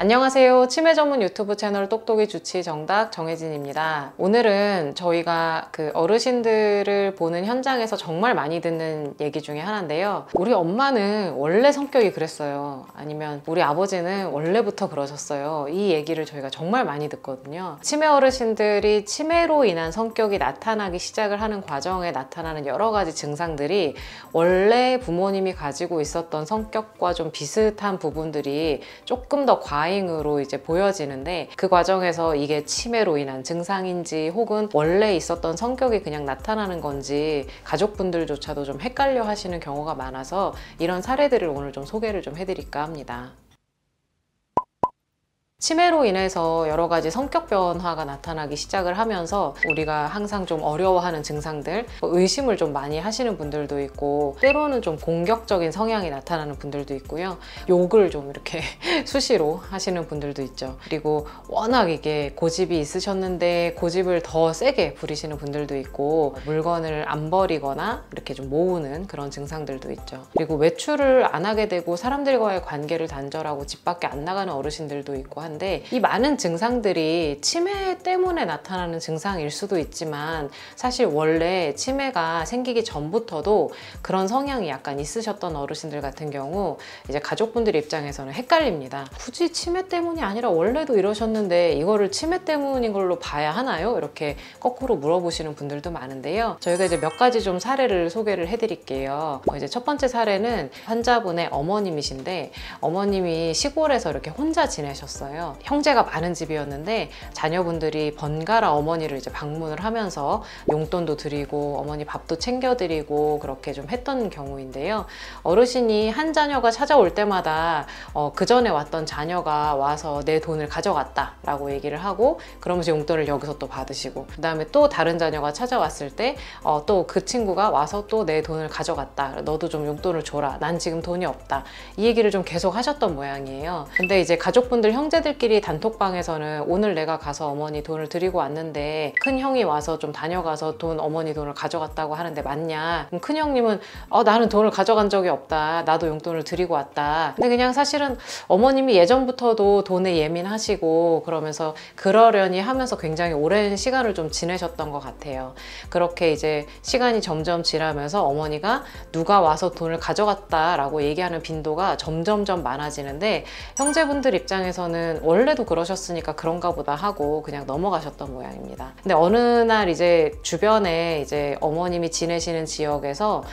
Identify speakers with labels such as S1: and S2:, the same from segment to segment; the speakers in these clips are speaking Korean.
S1: 안녕하세요. 치매 전문 유튜브 채널 똑똑이 주치 정답 정혜진입니다. 오늘은 저희가 어르신들을 보는 현장에서 정말 많이 듣는 얘기 중에 하나인데요. 우리 엄마는 원래 성격이 그랬어요. 아니면 우리 아버지는 원래부터 그러셨어요. 이 얘기를 저희가 정말 많이 듣거든요. 치매 어르신들이 치매로 인한 성격이 나타나기 시작을 하는 과정에 나타나는 여러 가지 증상들이 원래 부모님이 가지고 있었던 성격과 좀 비슷한 부분들이 조금 더 과잉으로 이제 보여지는데, 그 과정에서 이게 치매로 인한 증상인지 혹은 원래 있었던 성격이 그냥 나타나는 건지 가족분들조차도 좀 헷갈려 하시는 경우가 많아서 이런 사례들을 오늘 좀 소개를 좀 해드릴까 합니다. 치매로 인해서 여러 가지 성격 변화가 나타나기 시작을 하면서 우리가 항상 좀 어려워하는 증상들, 의심을 좀 많이 하시는 분들도 있고, 때로는 좀 공격적인 성향이 나타나는 분들도 있고요. 욕을 좀 이렇게 수시로 하시는 분들도 있죠. 그리고 워낙 이게 고집이 있으셨는데 고집을 더 세게 부리시는 분들도 있고, 물건을 안 버리거나 이렇게 좀 모으는 그런 증상들도 있죠. 그리고 외출을 안 하게 되고 사람들과의 관계를 단절하고 집 밖에 안 나가는 어르신들도 있고 한데, 이 많은 증상들이 치매 때문에 나타나는 증상일 수도 있지만 사실 원래 치매가 생기기 전부터도 그런 성향이 약간 있으셨던 어르신들 같은 경우 이제 가족분들 입장에서는 헷갈립니다. 굳이 치매 때문이 아니라 원래도 이러셨는데 이거를 치매 때문인 걸로 봐야 하나요? 이렇게 거꾸로 물어보시는 분들도 많은데요. 저희가 이제 몇 가지 좀 사례를 소개를 해드릴게요. 이제 첫 번째 사례는 환자분의 어머님이신데, 어머님이 시골에서 이렇게 혼자 지내셨어요. 형제가 많은 집이었는데 자녀분들이 번갈아 어머니를 이제 방문을 하면서 용돈도 드리고 어머니 밥도 챙겨드리고 그렇게 좀 했던 경우인데요. 어르신이 한 자녀가 찾아올 때마다 그 전에 왔던 자녀가 와서 내 돈을 가져갔다 라고 얘기를 하고, 그러면서 용돈을 여기서 또 받으시고, 그 다음에 또 다른 자녀가 찾아왔을 때 또 그 친구가 와서 또 내 돈을 가져갔다, 너도 좀 용돈을 줘라, 난 지금 돈이 없다, 이 얘기를 좀 계속 하셨던 모양이에요. 근데 이제 가족분들 형제들끼리 단톡방에서는 오늘 내가 가서 어머니 돈을 드리고 왔는데 큰 형이 와서 좀 다녀가서 어머니 돈을 가져갔다고 하는데 맞냐? 그럼 큰 형님은 나는 돈을 가져간 적이 없다, 나도 용돈을 드리고 왔다. 근데 그냥 사실은 어머님이 예전부터도 돈에 예민하시고 그러면서 그러려니 하면서 굉장히 오랜 시간을 좀 지내셨던 것 같아요. 그렇게 이제 시간이 점점 지나면서 어머니가 누가 와서 돈을 가져갔다라고 얘기하는 빈도가 점점점 많아지는데, 형제분들 입장에서는 원래도 그러셨으니까 그런가 보다 하고 그냥 넘어가셨던 모양입니다. 근데 어느 날 이제 주변에 이제 어머님이 지내시는 지역에서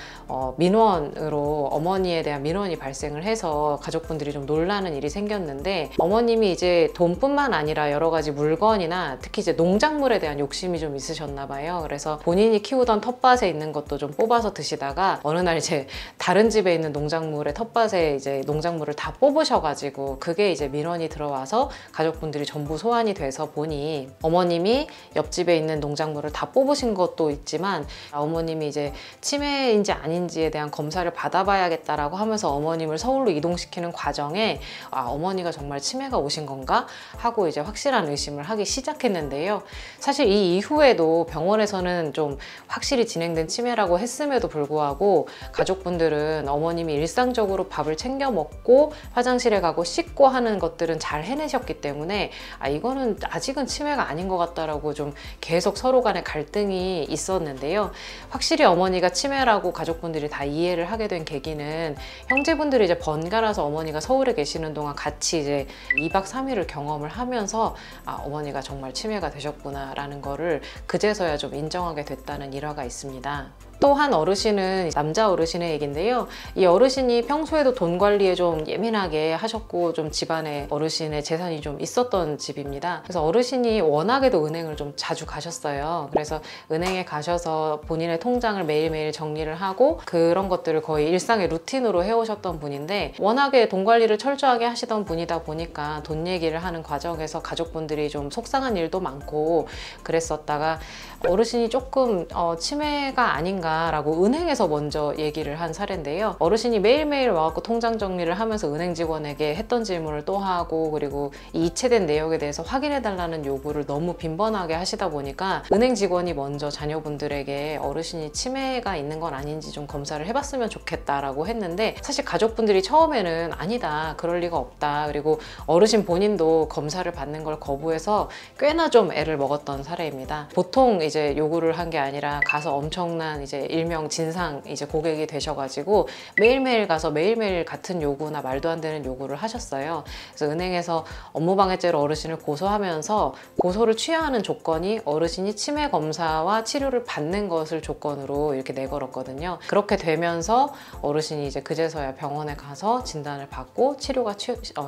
S1: 민원으로 어머니에 대한 민원이 발생을 해서 가족분들이 좀 놀라는 일이 생겼는데, 어머님이 이제 돈뿐만 아니라 여러 가지 물건이나 특히 이제 농작물에 대한 욕심이 좀 있으셨나 봐요. 그래서 본인이 키우던 텃밭에 있는 것도 좀 뽑아서 드시다가 어느 날 이제 다른 집에 있는 농작물의 텃밭에 이제 농작물을 다 뽑으셔가지고 그게 이제 민원이 들어와서 가족분들이 전부 소환이 돼서 보니 어머님이 옆집에 있는 농작물을 다 뽑으신 것도 있지만 어머님이 이제 치매인지 아닌지에 대한 검사를 받아봐야겠다라고 하면서 어머님을 서울로 이동시키는 과정에 어머니가 정말 치매가 오신 건가 하고 이제 확실한 의심을 하기 시작했는데요. 사실 이 이후에도 병원에서는 좀 확실히 진행된 치매라고 했음에도 불구하고 가족분들은 어머님이 일상적으로 밥을 챙겨 먹고 화장실에 가고 씻고 하는 것들은 잘 해내셨기 때문에 이거는 아직은 치매가 아닌 것 같다라고 좀 계속 서로 간에 갈등이 있었는데요. 확실히 어머니가 치매라고 가족분들이 다 이해를 하게 된 계기는 형제분들이 이제 번갈아서 어머니가 서울에 계시는 동안 같이 이제 2박 3일을 경험을 하면서 어머니가 정말 치매가 되셨구나 라는 거를 그제서야 좀 인정하게 됐다는 일화가 있습니다. 또 한 어르신은 남자 어르신의 얘기인데요. 이 어르신이 평소에도 돈 관리에 좀 예민하게 하셨고 좀 집안에 어르신의 재산이 좀 있었던 집입니다. 그래서 어르신이 워낙에도 은행을 좀 자주 가셨어요. 그래서 은행에 가셔서 본인의 통장을 매일매일 정리를 하고 그런 것들을 거의 일상의 루틴으로 해오셨던 분인데, 워낙에 돈 관리를 철저하게 하시던 분이다 보니까 돈 얘기를 하는 과정에서 가족분들이 좀 속상한 일도 많고 그랬었다가 어르신이 조금 치매가 아닌가 아닌가 라고 은행에서 먼저 얘기를 한 사례인데요. 어르신이 매일매일 와갖고 통장 정리를 하면서 은행 직원에게 했던 질문을 또 하고, 그리고 이 이체된 내역에 대해서 확인해달라는 요구를 너무 빈번하게 하시다 보니까 은행 직원이 먼저 자녀분들에게 어르신이 치매가 있는 건 아닌지 좀 검사를 해봤으면 좋겠다라고 했는데, 사실 가족분들이 처음에는 아니다, 그럴 리가 없다, 그리고 어르신 본인도 검사를 받는 걸 거부해서 꽤나 좀 애를 먹었던 사례입니다. 보통 이제 요구를 한 게 아니라 가서 엄청난 이제 일명 진상 이제 고객이 되셔가지고 매일매일 가서 매일매일 같은 요구나 말도 안 되는 요구를 하셨어요. 그래서 은행에서 업무방해죄로 어르신을 고소하면서 고소를 취하하는 조건이 어르신이 치매 검사와 치료를 받는 것을 조건으로 이렇게 내걸었거든요. 그렇게 되면서 어르신이 이제 그제서야 병원에 가서 진단을 받고 치료가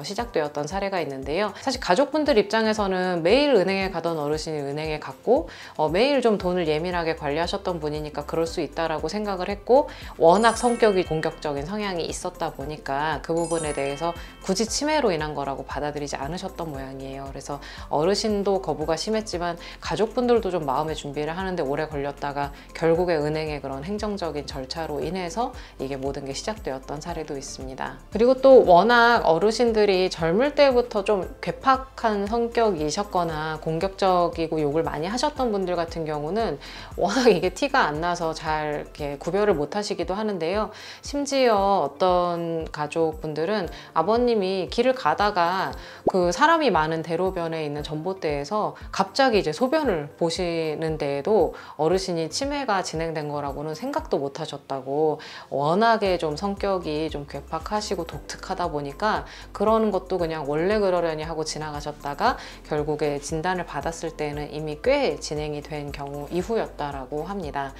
S1: 시작되었던 사례가 있는데요. 사실 가족분들 입장에서는 매일 은행에 가던 어르신이 은행에 갔고 매일 좀 돈을 예민하게 관리하셨던 분이니까 그럴 수 있다라고 생각을 했고, 워낙 성격이 공격적인 성향이 있었다 보니까 그 부분에 대해서 굳이 치매로 인한 거라고 받아들이지 않으셨던 모양이에요. 그래서 어르신도 거부가 심했지만 가족분들도 좀 마음의 준비를 하는데 오래 걸렸다가 결국에 은행의 그런 행정적인 절차로 인해서 이게 모든 게 시작되었던 사례도 있습니다. 그리고 또 워낙 어르신들이 젊을 때부터 좀 괴팍한 성격이셨거나 공격적이고 욕을 많이 하셨던 분들 같은 경우는 워낙 이게 티가 안 나서 잘 이렇게 구별을 못 하시기도 하는데요. 심지어 어떤 가족분들은 아버님이 길을 가다가 그 사람이 많은 대로변에 있는 전봇대에서 갑자기 이제 소변을 보시는데도 어르신이 치매가 진행된 거라고는 생각도 못 하셨다고, 워낙에 좀 성격이 좀 괴팍하시고 독특하다 보니까 그러는 것도 그냥 원래 그러려니 하고 지나가셨다가 결국에 진단을 받았을 때는 이미 꽤 진행이 된 경우 이후였다라고 합니다.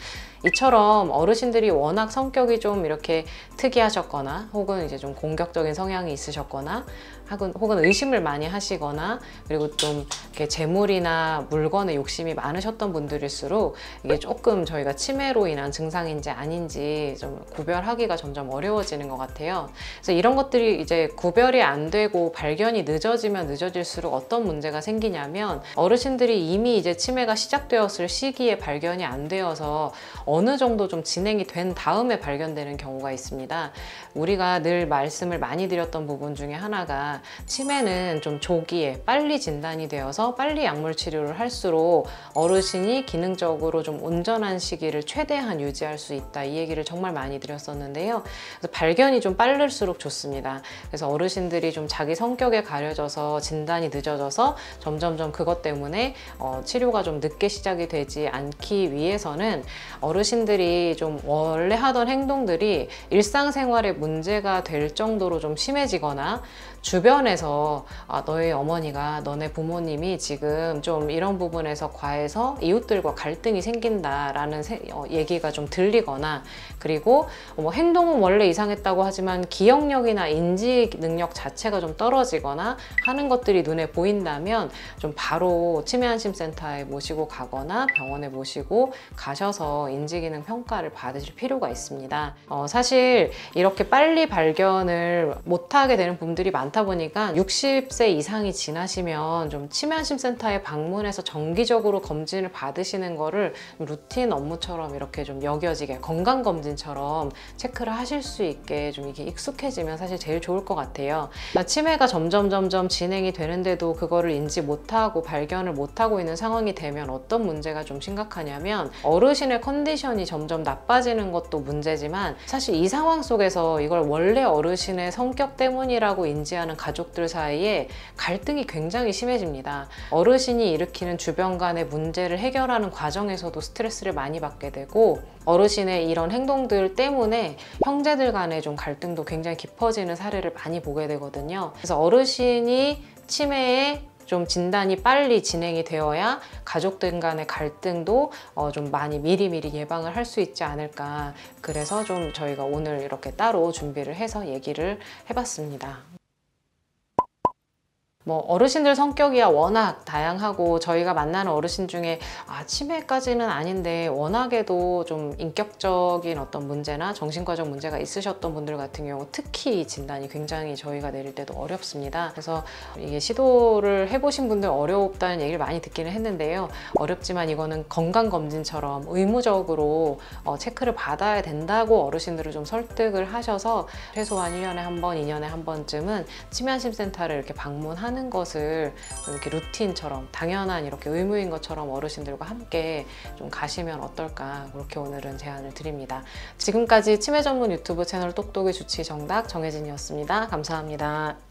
S1: 이처럼 어르신들이 워낙 성격이 좀 이렇게 특이하셨거나 혹은 이제 좀 공격적인 성향이 있으셨거나 혹은 의심을 많이 하시거나, 그리고 좀 이렇게 재물이나 물건에 욕심이 많으셨던 분들일수록 이게 조금 저희가 치매로 인한 증상인지 아닌지 좀 구별하기가 점점 어려워지는 것 같아요. 그래서 이런 것들이 이제 구별이 안 되고 발견이 늦어지면 늦어질수록 어떤 문제가 생기냐면, 어르신들이 이미 이제 치매가 시작되었을 시기에 발견이 안 되어서 어느 정도 좀 진행이 된 다음에 발견되는 경우가 있습니다. 우리가 늘 말씀을 많이 드렸던 부분 중에 하나가, 치매는 좀 조기에 빨리 진단이 되어서 빨리 약물 치료를 할수록 어르신이 기능적으로 좀 온전한 시기를 최대한 유지할 수 있다, 이 얘기를 정말 많이 드렸었는데요. 그래서 발견이 좀 빠를수록 좋습니다. 그래서 어르신들이 좀 자기 성격에 가려져서 진단이 늦어져서 점점점 그것 때문에 치료가 좀 늦게 시작이 되지 않기 위해서는 어르신들이 좀 원래 하던 행동들이 일상생활에 문제가 될 정도로 좀 심해지거나, 주변에서 너의 어머니가, 너네 부모님이 지금 좀 이런 부분에서 과해서 이웃들과 갈등이 생긴다라는 얘기가 좀 들리거나, 그리고 뭐 행동은 원래 이상했다고 하지만 기억력이나 인지 능력 자체가 좀 떨어지거나 하는 것들이 눈에 보인다면 좀 바로 치매안심센터에 모시고 가거나 병원에 모시고 가셔서 인지기능 평가를 받으실 필요가 있습니다. 사실 이렇게 빨리 발견을 못하게 되는 분들이 많다 보니까 60세 이상이 지나시면 좀 치매안심센터에 방문해서 정기적으로 검진을 받으시는 거를 루틴 업무처럼 이렇게 좀 여겨지게, 건강검진처럼 체크를 하실 수 있게 좀 이게 익숙해지면 사실 제일 좋을 것 같아요. 치매가 점점 진행이 되는데도 그거를 인지 못하고 발견을 못하고 있는 상황이 되면 어떤 문제가 좀 심각하냐면, 어르신의 컨디션이 점점 나빠지는 것도 문제지만 사실 이 상황 속에서 이걸 원래 어르신의 성격 때문이라고 인지하는 가족들 사이에 갈등이 굉장히 심해집니다. 어르신이 일으키는 주변 간의 문제를 해결하는 과정에서도 스트레스를 많이 받게 되고, 어르신의 이런 행동들 때문에 형제들 간의 좀 갈등도 굉장히 깊어지는 사례를 많이 보게 되거든요. 그래서 어르신이 치매에 좀 진단이 빨리 진행이 되어야 가족들 간의 갈등도 좀 많이 미리미리 예방을 할 수 있지 않을까. 그래서 좀 저희가 오늘 이렇게 따로 준비를 해서 얘기를 해봤습니다. 뭐 어르신들 성격이야 워낙 다양하고 저희가 만나는 어르신 중에 치매까지는 아닌데 워낙에도 좀 인격적인 어떤 문제나 정신과적 문제가 있으셨던 분들 같은 경우 특히 진단이 굉장히 저희가 내릴 때도 어렵습니다. 그래서 이게 시도를 해보신 분들 어렵다는 얘기를 많이 듣기는 했는데요. 어렵지만 이거는 건강검진처럼 의무적으로 체크를 받아야 된다고 어르신들을 좀 설득을 하셔서 최소한 1년에 한 번, 2년에 한 번쯤은 치매안심센터를 이렇게 방문하는 것을 좀 이렇게 루틴처럼 당연한 이렇게 의무인 것처럼 어르신들과 함께 좀 가시면 어떨까, 그렇게 오늘은 제안을 드립니다. 지금까지 치매 전문 유튜브 채널 똑똑이 주치 정답 정혜진이었습니다. 감사합니다.